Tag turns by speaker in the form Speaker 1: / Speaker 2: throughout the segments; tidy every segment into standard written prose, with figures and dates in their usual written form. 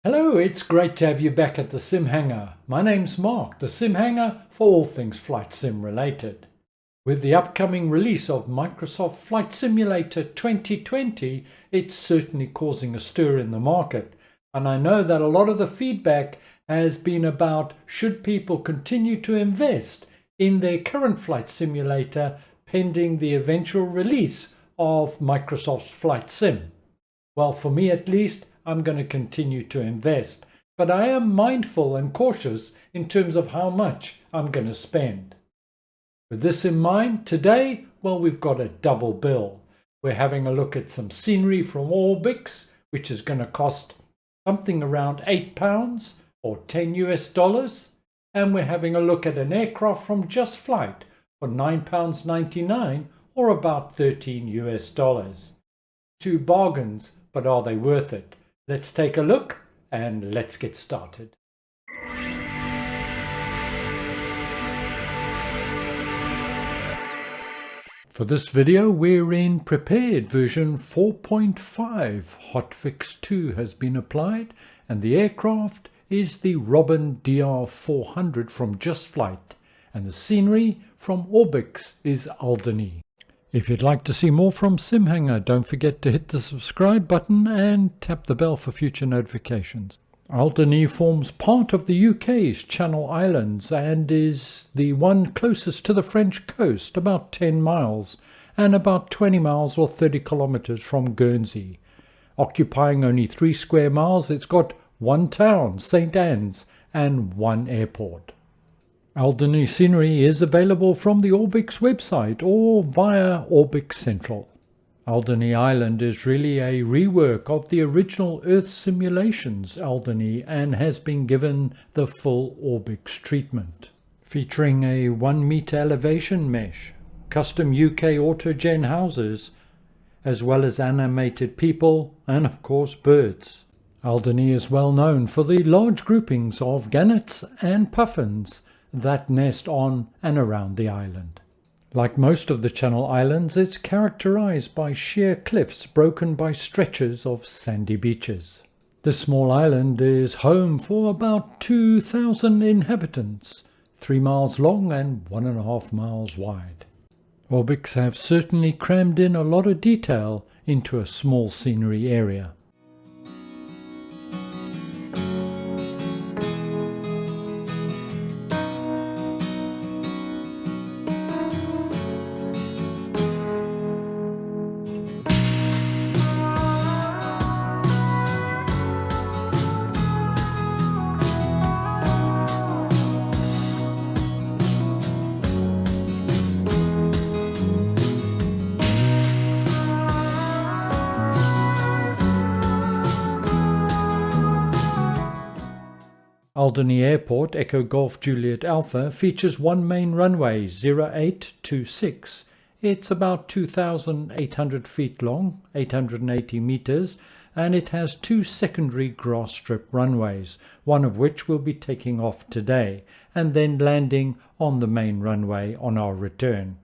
Speaker 1: Hello, it's great to have you back at the SimHanger. My name's Mark, the SimHanger for all things flight sim related. With the upcoming release of Microsoft Flight Simulator 2020, it's certainly causing a stir in the market. And I know that a lot of the feedback has been about should people continue to invest in their current flight simulator pending the eventual release of Microsoft's Flight Sim. Well, for me at least, I'm going to continue to invest, but I am mindful and cautious in terms of how much I'm going to spend. With this in mind, today, well, we've got a double bill. We're having a look at some scenery from ORBX, which is going to cost something around £8 or $10 US, and we're having a look at an aircraft from Just Flight for £9.99 or about $13 US. Two bargains, but are they worth it? Let's take a look and let's get started. For this video, we're in prepared version 4.5. Hotfix 2 has been applied, and the aircraft is the Robin DR400 from Just Flight, and the scenery from ORBX is Alderney. If you'd like to see more from SimHanger, don't forget to hit the subscribe button and tap the bell for future notifications. Alderney forms part of the UK's Channel Islands and is the one closest to the French coast, about 10 miles, and about 20 miles or 30 kilometres from Guernsey. Occupying only 3 square miles, it's got one town, St Anne's, and one airport. Alderney scenery is available from the ORBX website or via ORBX Central. Alderney Island is really a rework of the original Earth simulations Alderney and has been given the full ORBX treatment. Featuring a 1 meter elevation mesh, custom UK autogen houses, as well as animated people and of course birds. Alderney is well known for the large groupings of gannets and puffins that nest on and around the island. Like most of the Channel Islands, it's characterized by sheer cliffs broken by stretches of sandy beaches. This small island is home for about 2,000 inhabitants, 3 miles long and 1.5 miles wide. ORBX have certainly crammed in a lot of detail into a small scenery area. Alderney Airport, Echo Golf Juliet Alpha, features one main runway, 0826. It's about 2,800 feet long, 880 meters, and it has 2 secondary grass strip runways, one of which will be taking off today, and then landing on the main runway on our return.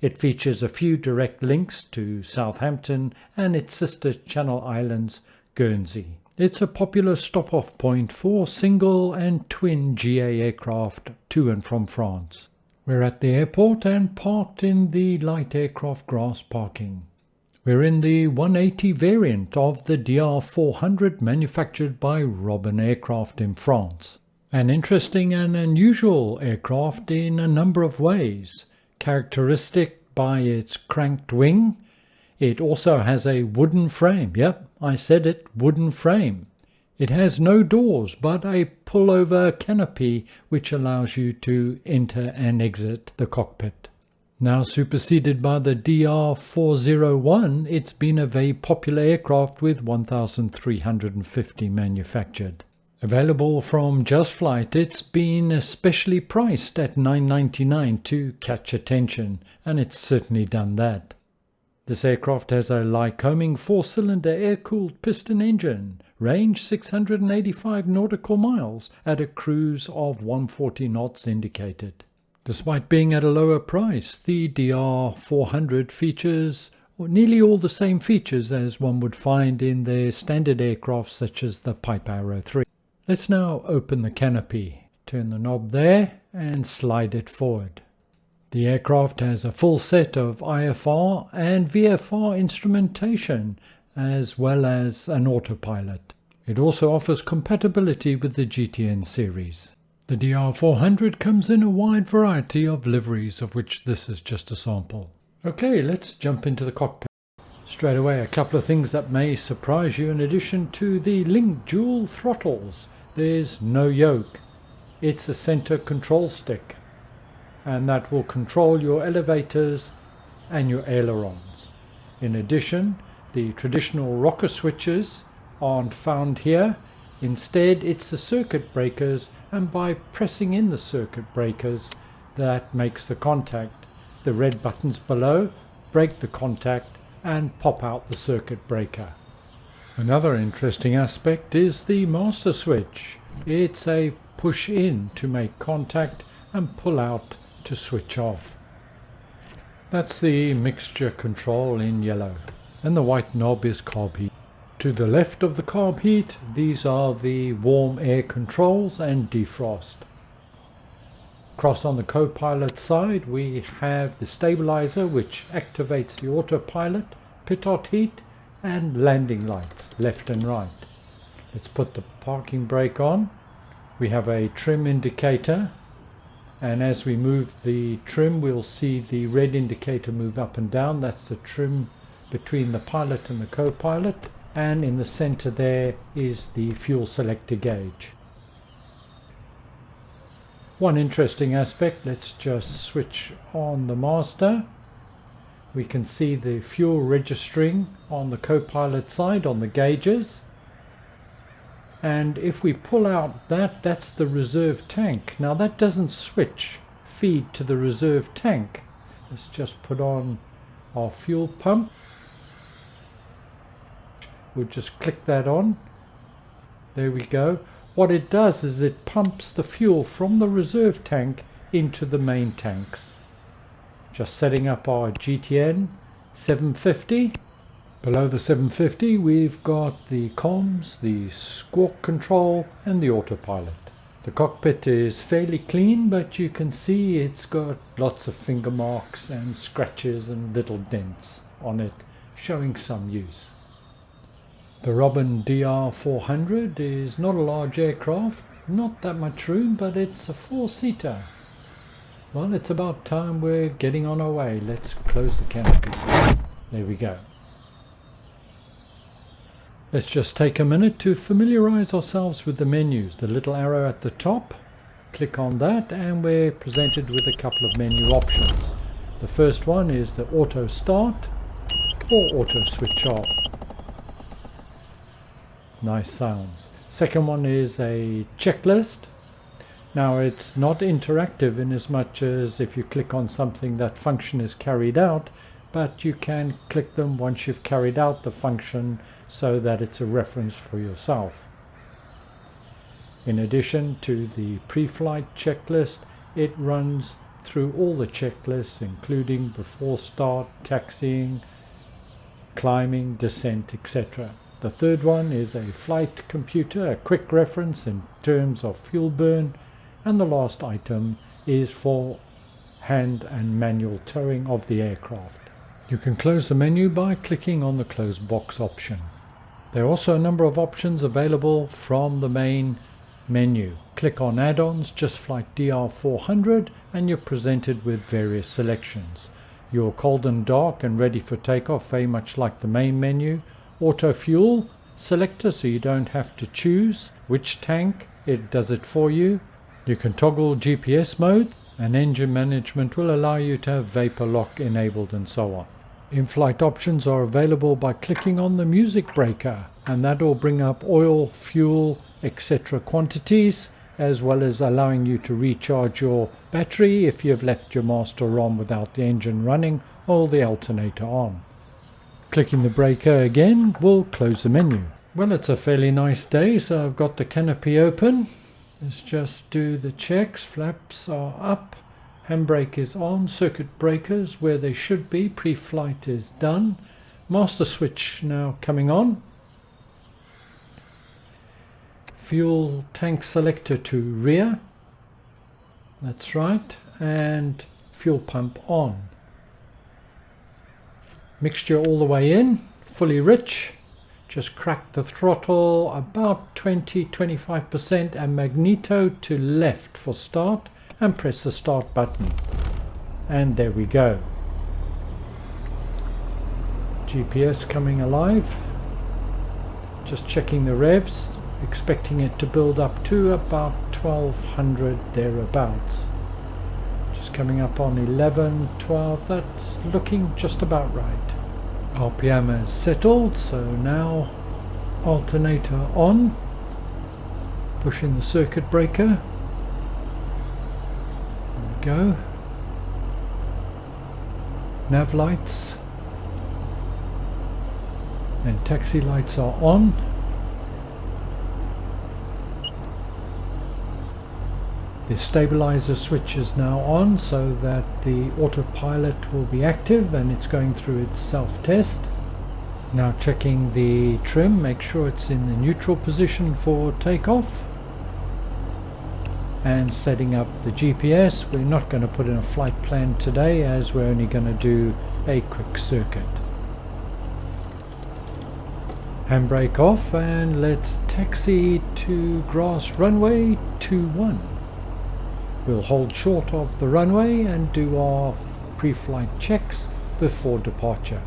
Speaker 1: It features a few direct links to Southampton and its sister Channel Islands, Guernsey. It's a popular stop-off point for single and twin GA aircraft to and from France. We're at the airport and parked in the light aircraft grass parking. We're in the 180 variant of the DR400 manufactured by Robin Aircraft in France. An interesting and unusual aircraft in a number of ways. Characteristic by its cranked wing, it also has a wooden frame. Yep, I said it, wooden frame. It has no doors but a pullover canopy which allows you to enter and exit the cockpit. Now superseded by the DR401, it's been a very popular aircraft with 1,350 manufactured. Available from Just Flight, it's been especially priced at $9.99 to catch attention, and it's certainly done that. This aircraft has a Lycoming 4-cylinder air-cooled piston engine, range 685 nautical miles at a cruise of 140 knots indicated. Despite being at a lower price, the DR400 features nearly all the same features as one would find in their standard aircraft such as the Piper Arrow 3. Let's now open the canopy. Turn the knob there and slide it forward. The aircraft has a full set of IFR and VFR instrumentation as well as an autopilot. It also offers compatibility with the GTN series. The DR400 comes in a wide variety of liveries, of which this is just a sample. Okay, let's jump into the cockpit. Straight away, a couple of things that may surprise you in addition to the Link dual throttles. There's no yoke. It's a center control stick, and that will control your elevators and your ailerons. In addition, the traditional rocker switches aren't found here. Instead, it's the circuit breakers, and by pressing in the circuit breakers, that makes the contact. The red buttons below break the contact and pop out the circuit breaker. Another interesting aspect is the master switch. It's a push in to make contact and pull out to switch off. That's the mixture control in yellow, and the white knob is carb heat. To the left of the carb heat, these are the warm air controls and defrost. Across on the co-pilot side, we have the stabilizer, which activates the autopilot, pitot heat and landing lights left and right. Let's put the parking brake on. We have a trim indicator, and as we move the trim, we'll see the red indicator move up and down. That's the trim between the pilot and the co-pilot. And in the center there is the fuel selector gauge. One interesting aspect, let's just switch on the master. We can see the fuel registering on the co-pilot side on the gauges. And if we pull out that's the reserve tank. Now that doesn't feed to the reserve tank. Let's just put on our fuel pump. We'll just click that on. There we go. What it does is it pumps the fuel from the reserve tank into the main tanks. Just setting up our GTN 750. Below the 750 we've got the comms, the squawk control and the autopilot. The cockpit is fairly clean, but you can see it's got lots of finger marks and scratches and little dents on it, showing some use. The Robin DR400 is not a large aircraft, not that much room, but it's a four-seater. Well, it's about time we're getting on our way. Let's close the canopy. There we go. Let's just take a minute to familiarize ourselves with the menus. The little arrow at the top, click on that and we're presented with a couple of menu options. The first one is the auto start or auto switch off. Nice sounds. Second one is a checklist. Now it's not interactive in as much as if you click on something that function is carried out, but you can click them once you've carried out the function so that it's a reference for yourself. In addition to the pre-flight checklist, it runs through all the checklists including before start, taxiing, climbing, descent, etc. The third one is a flight computer, a quick reference in terms of fuel burn, and the last item is for hand and manual towing of the aircraft. You can close the menu by clicking on the close box option. There are also a number of options available from the main menu. Click on add-ons, just flight DR400, and you're presented with various selections. You're cold and dark and ready for takeoff, very much like the main menu. Auto fuel selector, so you don't have to choose which tank, it does it for you. You can toggle GPS mode, and engine management will allow you to have vapor lock enabled and so on. In-flight options are available by clicking on the music breaker, and that will bring up oil, fuel, etc. quantities, as well as allowing you to recharge your battery if you've left your master on without the engine running or the alternator on. Clicking the breaker again will close the menu. Well, it's a fairly nice day, so I've got the canopy open. Let's just do the checks. Flaps are up, handbrake is on, circuit breakers where they should be, pre-flight is done, Master switch now coming on. Fuel tank selector to rear. That's right. And fuel pump on. Mixture all the way in, fully rich. Just crack the throttle about 20-25% and magneto to left for start and press the start button. And there we go. GPS coming alive. Just checking the revs, expecting it to build up to about 1200 thereabouts. Just coming up on 11, 12, that's looking just about right. RPM has settled, so now alternator on, pushing the circuit breaker. There we go. Nav lights and taxi lights are on. The stabilizer switch is now on so that the autopilot will be active and it's going through its self-test. Now checking the trim, make sure it's in the neutral position for takeoff. And setting up the GPS. We're not going to put in a flight plan today as we're only going to do a quick circuit. Handbrake off and let's taxi to grass runway 21. We'll hold short of the runway and do our pre-flight checks before departure.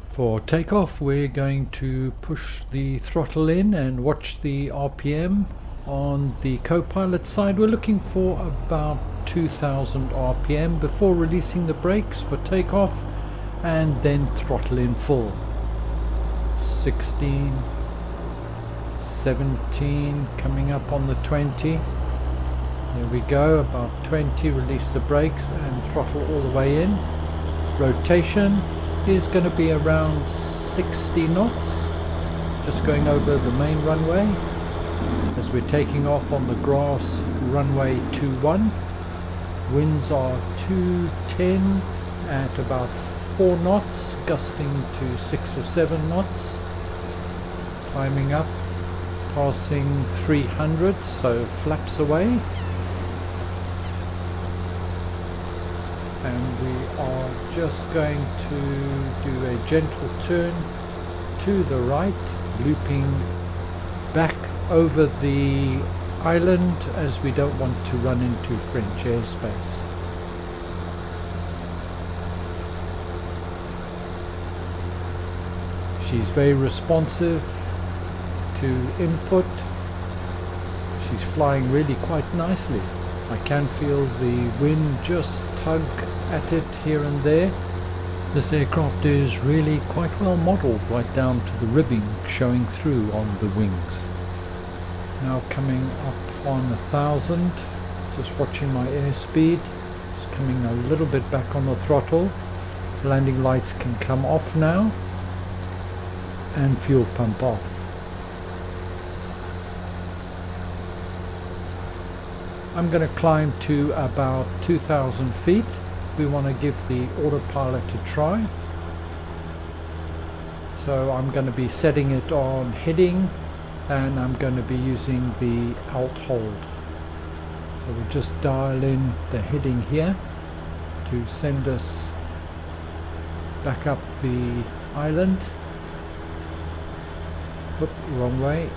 Speaker 1: For takeoff, we're going to push the throttle in and watch the RPM. On the co-pilot side, we're looking for about 2000 RPM before releasing the brakes for takeoff and then throttle in full. 16, 17, coming up on the 20. There we go, about 20, release the brakes and throttle all the way in. Rotation is going to be around 60 knots, just going over the main runway as we're taking off on the grass runway 21. Winds are 210 at about 4 knots, gusting to 6 or 7 knots. Climbing up, passing 300, so flaps away. And we are just going to do a gentle turn to the right, looping back over the island as we don't want to run into French airspace. She's very responsive to input. She's flying really quite nicely. I can feel the wind just tug at it here and there. This aircraft is really quite well modelled, right down to the ribbing showing through on the wings. Now coming up on 1,000, just watching my airspeed. It's coming a little bit back on the throttle. Landing lights can come off now, and fuel pump off. I'm going to climb to about 2,000 feet. We want to give the autopilot a try. So I'm going to be setting it on heading, and I'm going to be using the alt hold. So we'll just dial in the heading here to send us back up the island. Oop, wrong way.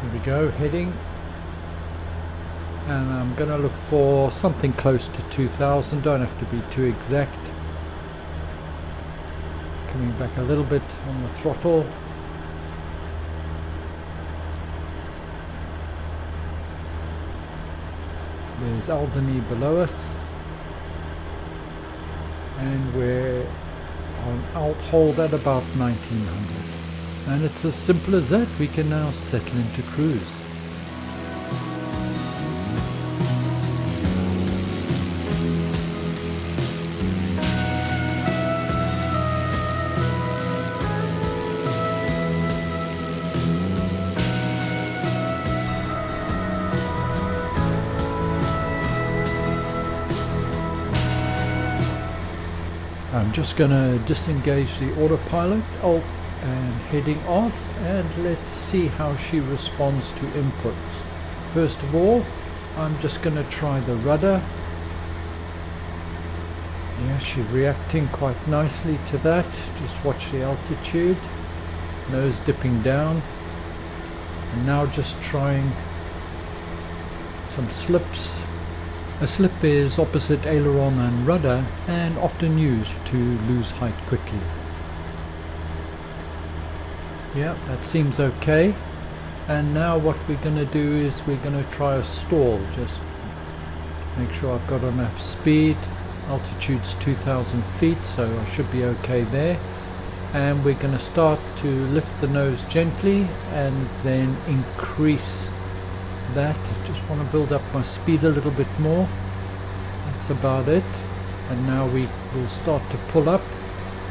Speaker 1: Here we go, heading. And I'm going to look for something close to 2,000, don't have to be too exact. Coming back a little bit on the throttle. There's Alderney below us. And we're on alt hold at about 1900. And it's as simple as that. We can now settle into cruise. I'm just going to disengage the autopilot, alt and heading off, and let's see how she responds to inputs. First of all, I'm just going to try the rudder. Yeah, she's reacting quite nicely to that. Just watch the altitude, nose dipping down, and now just trying some slips. A slip is opposite aileron and rudder and often used to lose height quickly. Yeah, that seems okay. And now what we're going to do is we're going to try a stall. Just make sure I've got enough speed. Altitude's 2,000 feet, so I should be okay there. And we're going to start to lift the nose gently and then increase that. I just want to build up my speed a little bit more. That's about it. And now we will start to pull up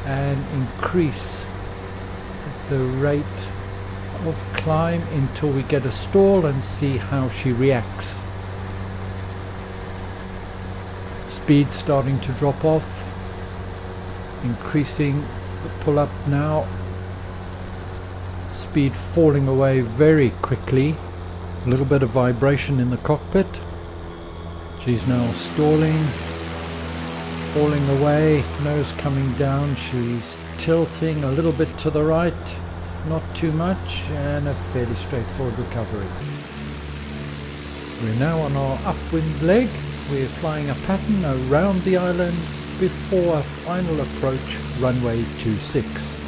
Speaker 1: and increase the rate of climb until we get a stall and see how she reacts. Speed starting to drop off, increasing the pull up now, speed falling away very quickly. A little bit of vibration in the cockpit. She's now stalling, falling away, nose coming down. She's tilting a little bit to the right, not too much, and a fairly straightforward recovery. We're now on our upwind leg. We're flying a pattern around the island before a final approach, runway 26.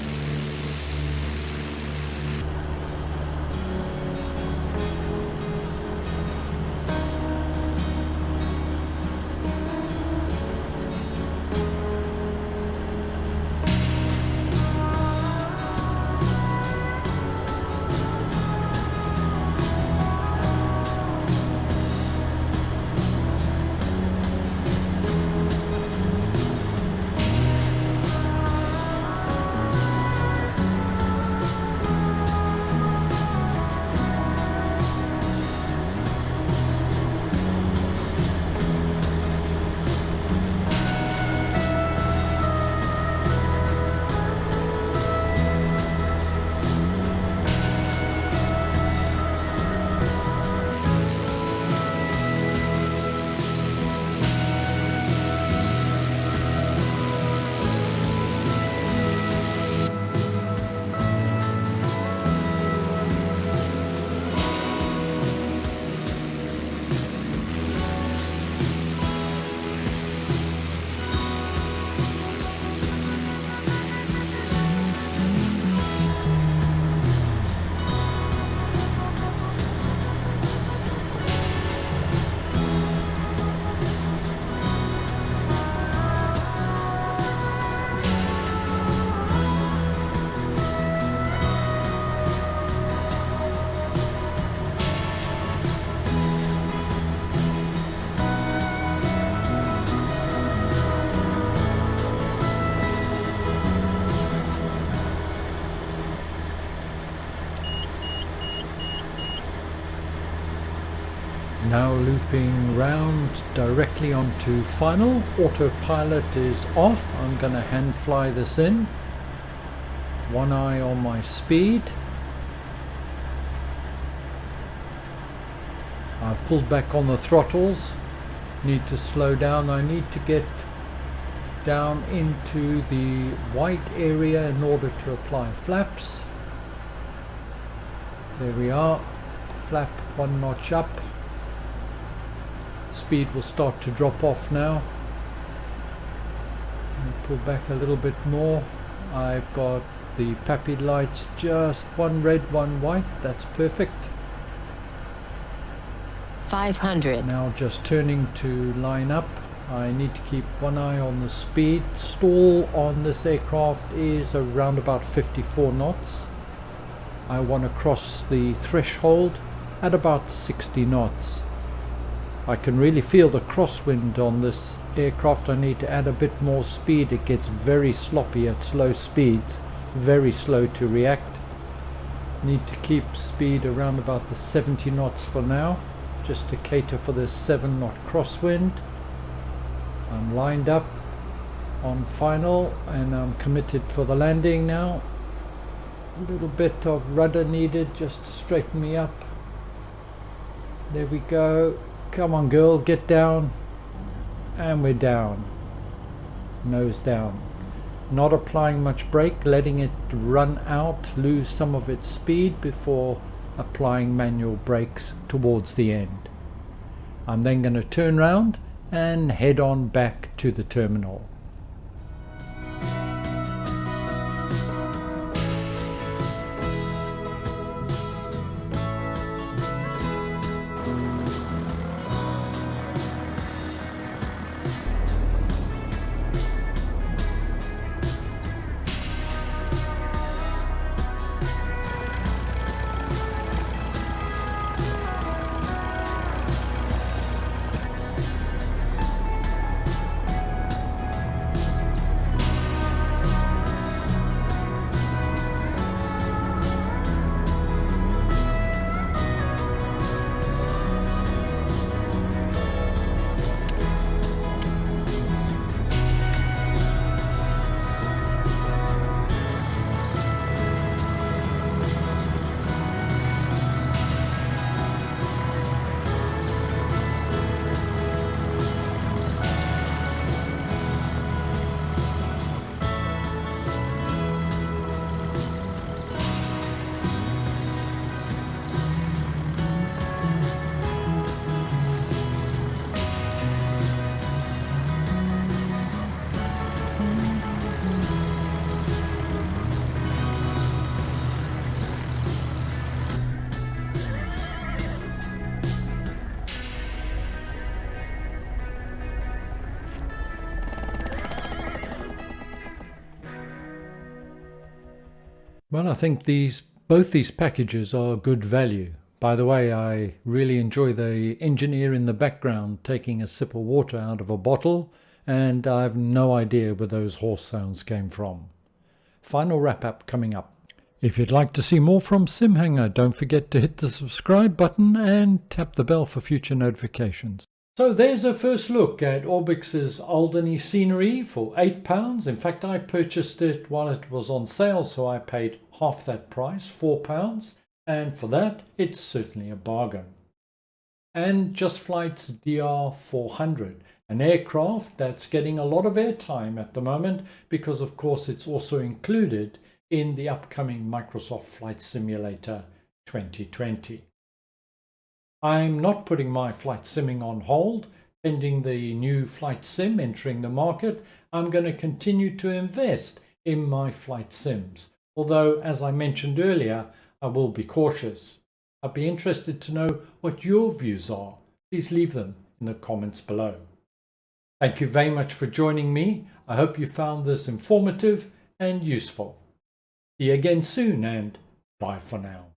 Speaker 1: Now looping round directly onto final. Autopilot is off. I'm going to hand fly this in. One eye on my speed. I've pulled back on the throttles. Need to slow down. I need to get down into the white area in order to apply flaps. There we are. Flap one notch up. Speed will start to drop off now. Pull back a little bit more. I've got the PAPI lights, just one red, one white. That's perfect.
Speaker 2: 500.
Speaker 1: Now just turning to line up. I need to keep one eye on the speed. Stall on this aircraft is around about 54 knots. I want to cross the threshold at about 60 knots. I can really feel the crosswind on this aircraft. I need to add a bit more speed. It gets very sloppy at slow speeds, very slow to react. Need to keep speed around about the 70 knots for now, just to cater for this 7 knot crosswind. I'm lined up on final and I'm committed for the landing now. A little bit of rudder needed just to straighten me up. There we go. Come on girl, get down. And we're down. Nose down. Not applying much brake, letting it run out, lose some of its speed before applying manual brakes towards the end. I'm then going to turn round and head on back to the terminal. Well, I think both these packages are good value. By the way, I really enjoy the engineer in the background taking a sip of water out of a bottle, and I have no idea where those horse sounds came from. Final wrap-up coming up. If you'd like to see more from SimHanger, don't forget to hit the subscribe button and tap the bell for future notifications. So there's a first look at ORBX's Alderney scenery for £8. In fact, I purchased it while it was on sale, so I paid half that price, £4. And for that, it's certainly a bargain. And Just Flight's DR400, an aircraft that's getting a lot of airtime at the moment because, of course, it's also included in the upcoming Microsoft Flight Simulator 2020. I'm not putting my flight simming on hold. Pending the new flight sim entering the market, I'm going to continue to invest in my flight sims. Although, as I mentioned earlier, I will be cautious. I'd be interested to know what your views are. Please leave them in the comments below. Thank you very much for joining me. I hope you found this informative and useful. See you again soon, and bye for now.